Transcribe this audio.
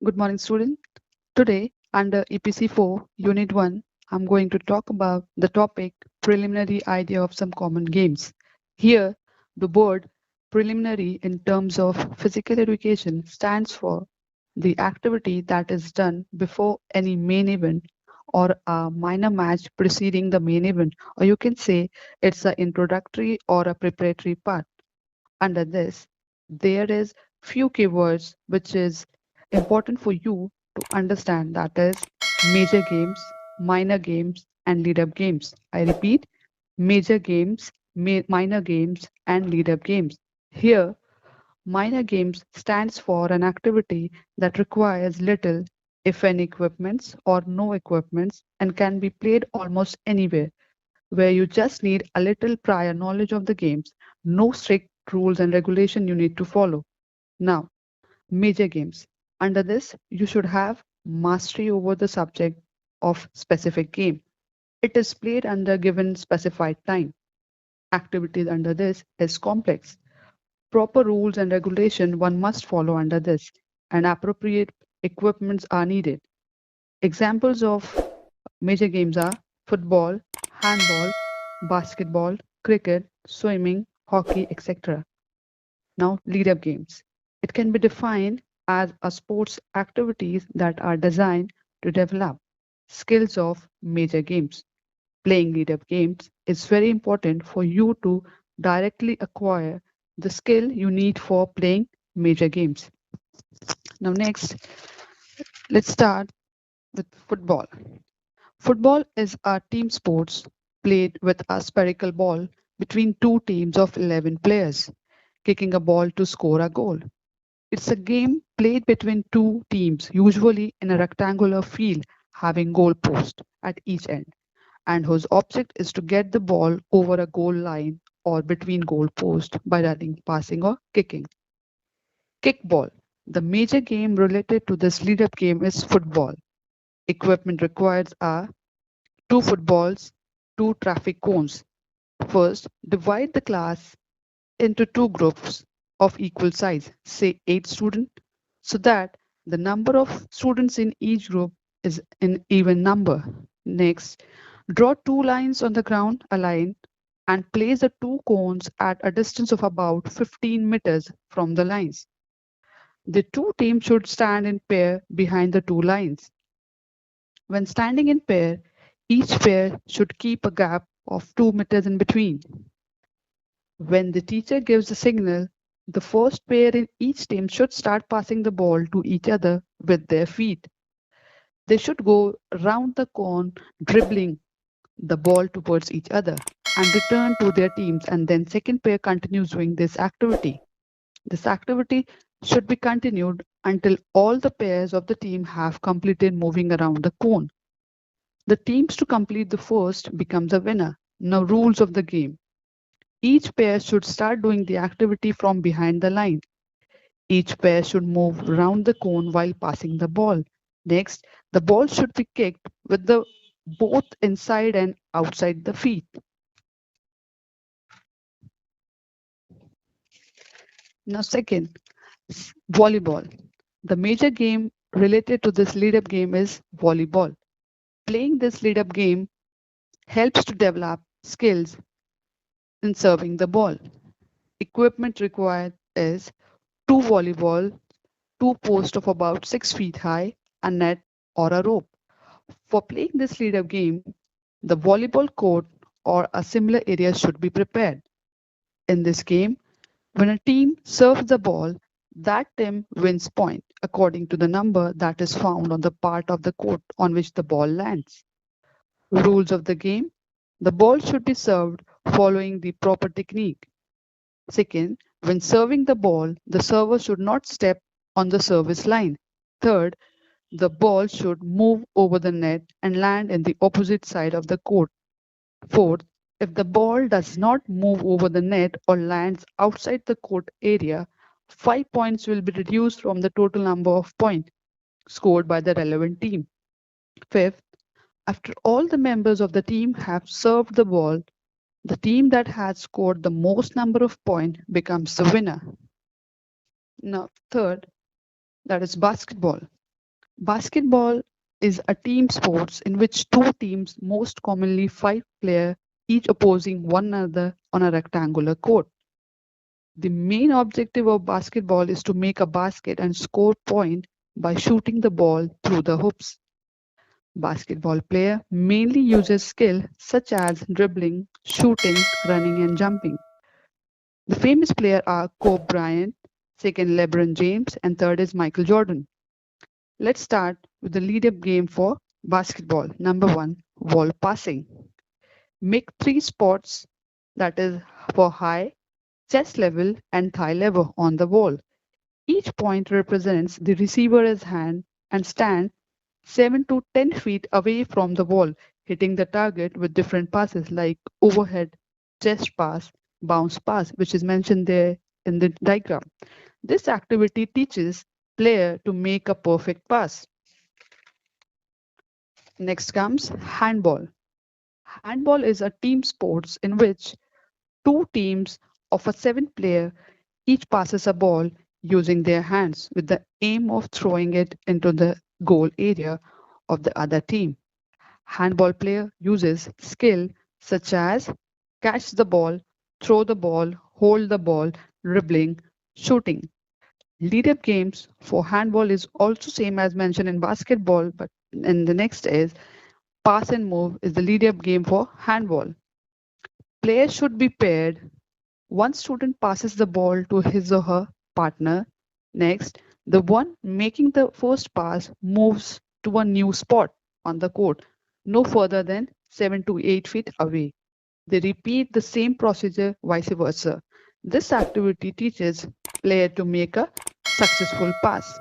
Good morning, student. Today, under EPC-IV, Unit 1, I'm going to talk about the topic preliminary idea of some common games. Here, the word preliminary in terms of physical education stands for the activity that is done before any main event or a minor match preceding the main event, or you can say it's an introductory or a preparatory part. Under this, there is few keywords which is important for you to understand, that is major games, minor games and lead up games. I repeat, major games, minor games and lead up games. Here, minor games stands for an activity that requires little, if any, equipments or no equipments and can be played almost anywhere, where you just need a little prior knowledge of the games, no strict rules and regulation you need to follow. Now, major games. Under this, you should have mastery over the subject of specific game. It is played under given specified time. Activities under this is complex. Proper rules and regulation one must follow under this, and appropriate equipments are needed. Examples of major games are football, handball, basketball, cricket, swimming, hockey, etc. Now, lead up games. It can be defined as a sports activities that are designed to develop skills of major games. Playing lead up games is very important for you to directly acquire the skill you need for playing major games. Now, next, let's start with football. Football is a team sport played with a spherical ball between two teams of 11 players, kicking a ball to score a goal. It's a game played between two teams, usually in a rectangular field having goal posts at each end, and whose object is to get the ball over a goal line or between goal posts by running, passing, or kicking. Kickball. The major game related to this lead up game is football. Equipment required are two footballs, two traffic cones. First, divide the class into two groups of equal size, say 8 students, so that the number of students in each group is an even number. Next, draw two lines on the ground aligned and place the two cones at a distance of about 15 meters from the lines. The two teams should stand in pair behind the two lines. When standing in pair, each pair should keep a gap of 2 meters in between. When the teacher gives the signal, the first pair in each team should start passing the ball to each other with their feet. They should go round the cone, dribbling the ball towards each other and return to their teams, and then second pair continues doing this activity. This activity should be continued until all the pairs of the team have completed moving around the cone. The teams to complete the first becomes a winner. Now rules of the game. Each pair should start doing the activity from behind the line. Each pair should move round the cone while passing the ball. Next, the ball should be kicked with the both inside and outside the feet. Now, second, volleyball. The major game related to this lead up game is volleyball. Playing this lead up game helps to develop skills in serving the ball. Equipment required is two volleyball, two posts of about 6 feet high, a net or a rope. For playing this lead up game, the volleyball court or a similar area should be prepared. In this game, when a team serves the ball, that team wins point according to the number that is found on the part of the court on which the ball lands. Rules of the game: the ball should be served following the proper technique. Second, when serving the ball, the server should not step on the service line. Third, the ball should move over the net and land in the opposite side of the court. Fourth, if the ball does not move over the net or lands outside the court area, 5 points will be reduced from the total number of points scored by the relevant team. Fifth, after all the members of the team have served the ball, the team that has scored the most number of points becomes the winner. Now, third, that is basketball. Basketball is a team sports in which two teams, most commonly five players, each opposing one another on a rectangular court. The main objective of basketball is to make a basket and score point by shooting the ball through the hoops. Basketball player mainly uses skill such as dribbling, shooting, running and jumping. The famous players are Kobe Bryant, second LeBron James and third is Michael Jordan. Let's start with the lead-up game for basketball. Number 1, wall passing. Make 3 spots, that is for high, chest level and thigh level on the wall. Each point represents the receiver's hand and stand 7 to 10 feet away from the wall, hitting the target with different passes like overhead, chest pass, bounce pass, which is mentioned there in the diagram. This activity teaches player to make a perfect pass. Next comes handball. Handball is a team sports in which two teams of a 7 player each passes a ball using their hands with the aim of throwing it into the goal area of the other team. Handball player uses skill such as catch the ball, throw the ball, hold the ball, dribbling, shooting. Lead-up games for handball is also same as mentioned in basketball, but in the next is pass and move is the lead-up game for handball. Players should be paired. One student passes the ball to his or her partner. Next, the one making the first pass moves to a new spot on the court, no further than 7 to 8 feet away. They repeat the same procedure vice versa. This activity teaches player to make a successful pass.